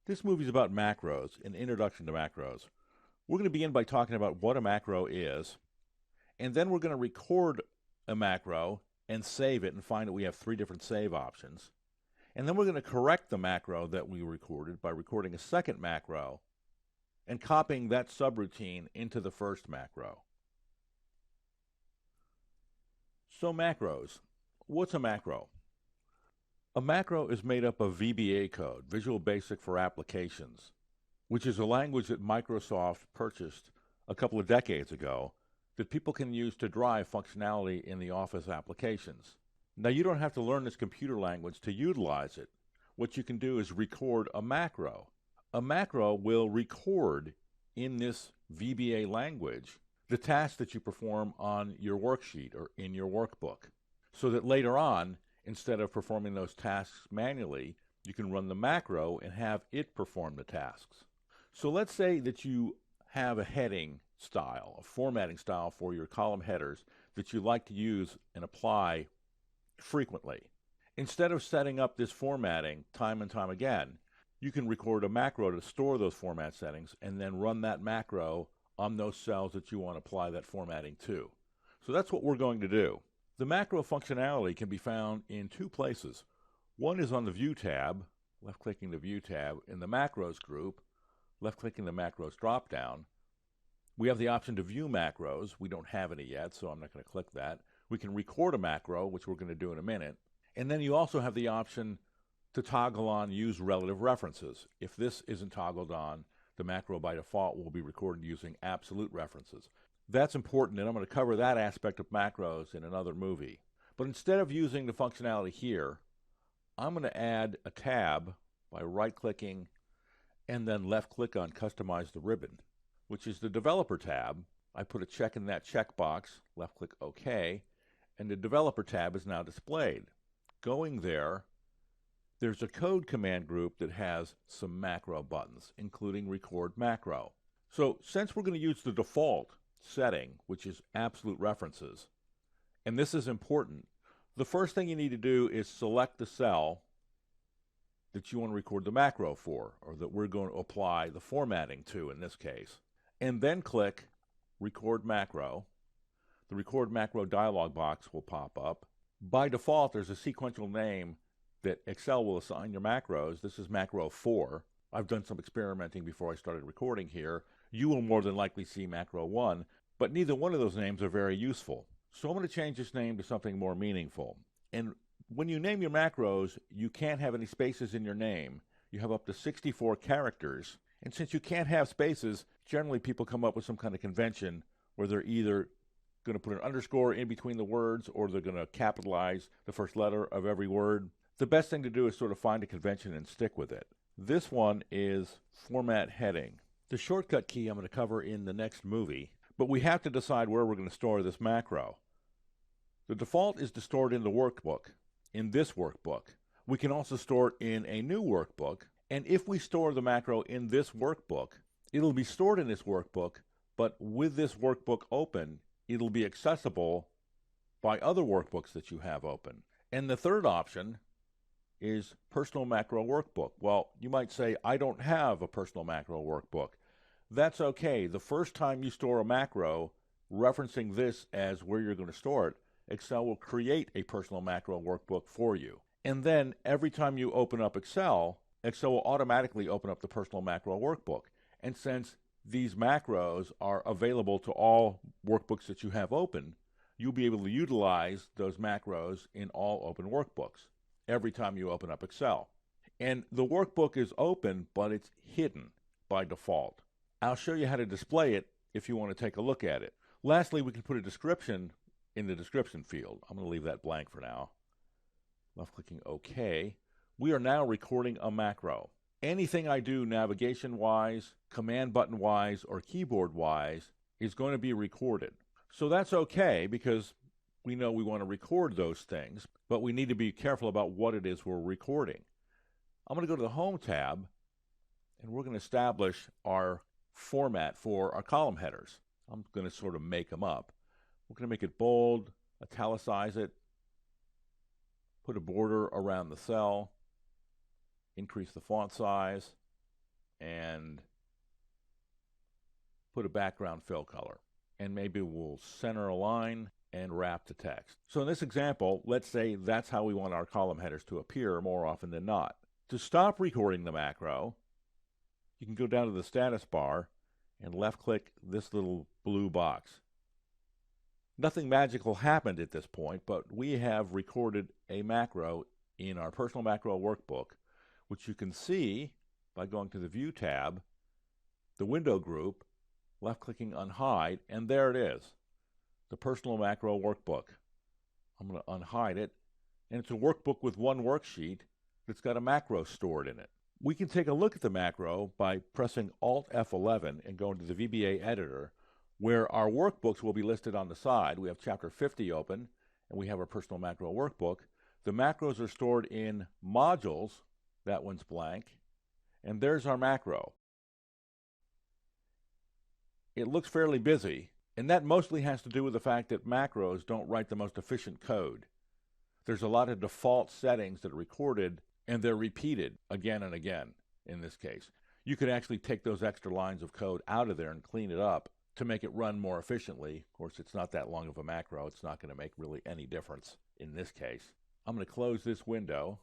This movie is about macros, an introduction to macros. We're going to begin by talking about what a macro is, and then we're going to record a macro and save it and find that we have three different save options. And then we're going to correct the macro that we recorded by recording a second macro and copying that subroutine into the first macro. So macros. What's a macro? A macro is made up of VBA code, Visual Basic for Applications, which is a language that Microsoft purchased a couple of decades ago that people can use to drive functionality in the Office applications. Now, you don't have to learn this computer language to utilize it. What you can do is record a macro. A macro will record in this VBA language the tasks that you perform on your worksheet or in your workbook, so that later on, instead of performing those tasks manually, you can run the macro and have it perform the tasks. So let's say that you have a heading style, a formatting style for your column headers that you like to use and apply frequently. Instead of setting up this formatting time and time again, you can record a macro to store those format settings and then run that macro on those cells that you want to apply that formatting to. So that's what we're going to do. The macro functionality can be found in two places. One is on the View tab, left-clicking the View tab, in the Macros group, left-clicking the Macros drop-down. We have the option to view macros. We don't have any yet, so I'm not going to click that. We can record a macro, which we're going to do in a minute. And then you also have the option to toggle on Use Relative References. If this isn't toggled on, the macro by default will be recorded using absolute references. That's important, and I'm going to cover that aspect of macros in another movie. But instead of using the functionality here, I'm going to add a tab by right-clicking and then left-click on Customize the Ribbon, which is the Developer tab. I put a check in that checkbox, left-click OK, and the Developer tab is now displayed. Going there, there's a code command group that has some macro buttons, including Record Macro. So since we're going to use the default setting, which is absolute references, and this is important, the first thing you need to do is select the cell that you want to record the macro for, or that we're going to apply the formatting to in this case, and then click Record Macro. The Record Macro dialog box will pop up. By default, there's a sequential name that Excel will assign your macros. This is macro 4. I've done some experimenting before I started recording here. You will more than likely see macro 1, but neither one of those names are very useful. So I'm going to change this name to something more meaningful. And when you name your macros, you can't have any spaces in your name. You have up to 64 characters. And since you can't have spaces, generally people come up with some kind of convention where they're either going to put an underscore in between the words or they're going to capitalize the first letter of every word. The best thing to do is sort of find a convention and stick with it. This one is Format Heading. The shortcut key I'm going to cover in the next movie, but we have to decide where we're going to store this macro. The default is to store it in the workbook, in this workbook. We can also store it in a new workbook, and if we store the macro in this workbook, it'll be stored in this workbook, but with this workbook open, it'll be accessible by other workbooks that you have open. And the third option is Personal Macro Workbook. Well, you might say, I don't have a Personal Macro Workbook. That's okay. The first time you store a macro, referencing this as where you're going to store it, Excel will create a Personal Macro Workbook for you. And then every time you open up Excel, Excel will automatically open up the Personal Macro Workbook. And since these macros are available to all workbooks that you have open, you'll be able to utilize those macros in all open workbooks every time you open up Excel. And the workbook is open, but it's hidden by default. I'll show you how to display it if you want to take a look at it. Lastly, we can put a description in the description field. I'm going to leave that blank for now. Left-clicking OK. We are now recording a macro. Anything I do navigation-wise, command button-wise, or keyboard-wise is going to be recorded. So that's okay because we know we want to record those things, but we need to be careful about what it is we're recording. I'm going to go to the Home tab, and we're going to establish our format for our column headers. I'm going to sort of make them up. We're going to make it bold, italicize it, put a border around the cell, increase the font size, and put a background fill color. And maybe we'll center a line and wrap the text. So in this example, let's say that's how we want our column headers to appear more often than not. To stop recording the macro, you can go down to the status bar and left-click this little blue box. Nothing magical happened at this point, but we have recorded a macro in our Personal Macro Workbook, which you can see by going to the View tab, the window group, left-clicking Unhide, and there it is, the Personal Macro Workbook. I'm going to unhide it, and it's a workbook with one worksheet that's got a macro stored in it. We can take a look at the macro by pressing Alt F11 and going to the VBA editor, where our workbooks will be listed on the side. We have Chapter 50 open, and we have our Personal Macro Workbook. The macros are stored in modules. That one's blank. And there's our macro. It looks fairly busy, and that mostly has to do with the fact that macros don't write the most efficient code. There's a lot of default settings that are recorded, and they're repeated again and again in this case. You could actually take those extra lines of code out of there and clean it up to make it run more efficiently. Of course, it's not that long of a macro. It's not going to make really any difference in this case. I'm going to close this window,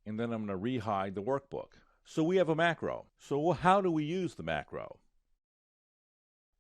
and then I'm going to rehide the workbook. So we have a macro. So how do we use the macro?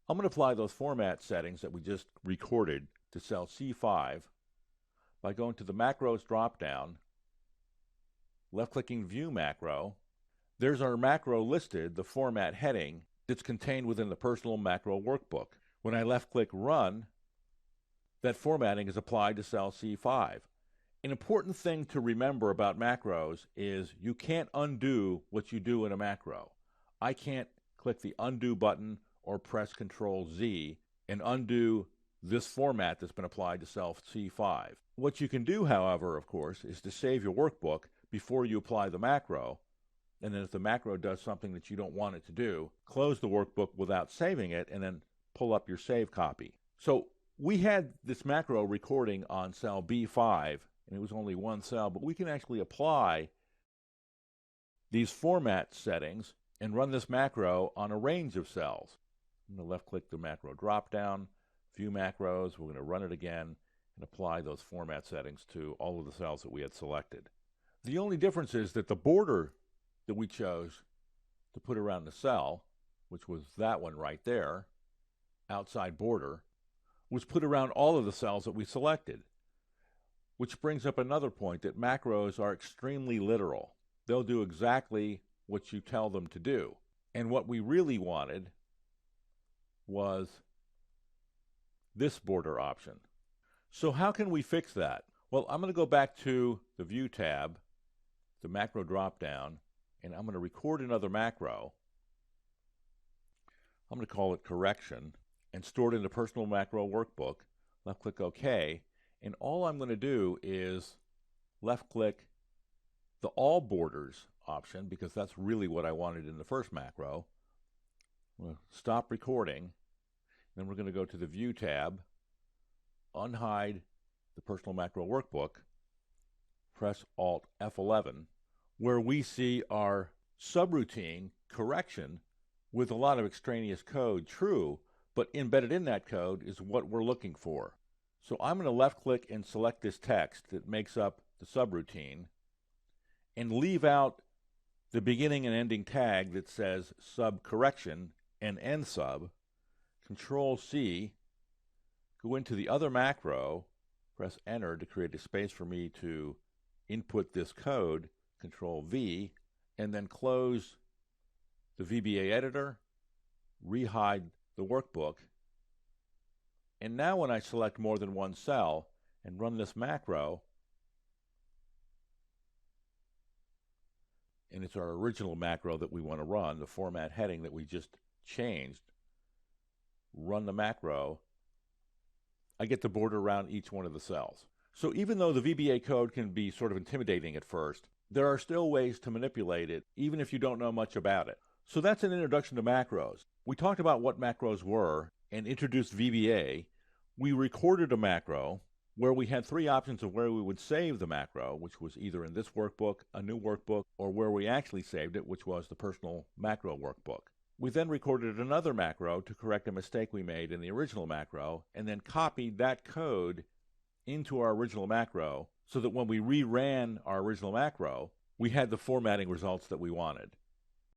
I'm going to apply those format settings that we just recorded to cell C5 by going to the Macros drop-down, left-clicking View Macro. There's our macro listed, the format heading, that's contained within the Personal Macro Workbook. When I left-click Run, that formatting is applied to cell C5. An important thing to remember about macros is you can't undo what you do in a macro. I can't click the Undo button or press Control-Z and undo this format that's been applied to cell C5. What you can do, however, of course, is to save your workbook before you apply the macro, and then if the macro does something that you don't want it to do, close the workbook without saving it, and then pull up your save copy. So we had this macro recording on cell B5, and it was only one cell, but we can actually apply these format settings and run this macro on a range of cells. I'm going to left-click the macro drop-down, View Macros. We're going to run it again and apply those format settings to all of the cells that we had selected. The only difference is that the border that we chose to put around the cell, which was that one right there, outside border, was put around all of the cells that we selected. Which brings up another point, that macros are extremely literal. They'll do exactly what you tell them to do. And what we really wanted was this border option. So how can we fix that? Well, I'm going to go back to the View tab, the macro drop-down, and I'm going to record another macro. I'm going to call it Correction, and store it in the Personal Macro Workbook. Left-click OK. And all I'm going to do is left-click the All Borders option, because that's really what I wanted in the first macro. I'm going to stop recording. Then we're going to go to the View tab, unhide the Personal Macro Workbook, press Alt F11, where we see our subroutine correction with a lot of extraneous code, true, but embedded in that code is what we're looking for. So I'm going to left-click and select this text that makes up the subroutine and leave out the beginning and ending tag that says sub correction and end sub. Control-C, go into the other macro, press Enter to create a space for me to input this code, Control-V, and then close the VBA editor, rehide the workbook. And now when I select more than one cell and run this macro, and it's our original macro that we want to run, the format heading that we just changed, run the macro, I get the border around each one of the cells. So even though the VBA code can be sort of intimidating at first, there are still ways to manipulate it, even if you don't know much about it. So that's an introduction to macros. We talked about what macros were and introduced VBA. We recorded a macro. where we had three options of where we would save the macro, which was either in this workbook, a new workbook, or where we actually saved it, which was the personal macro workbook. We then recorded another macro to correct a mistake we made in the original macro, and then copied that code into our original macro so that when we reran our original macro, we had the formatting results that we wanted.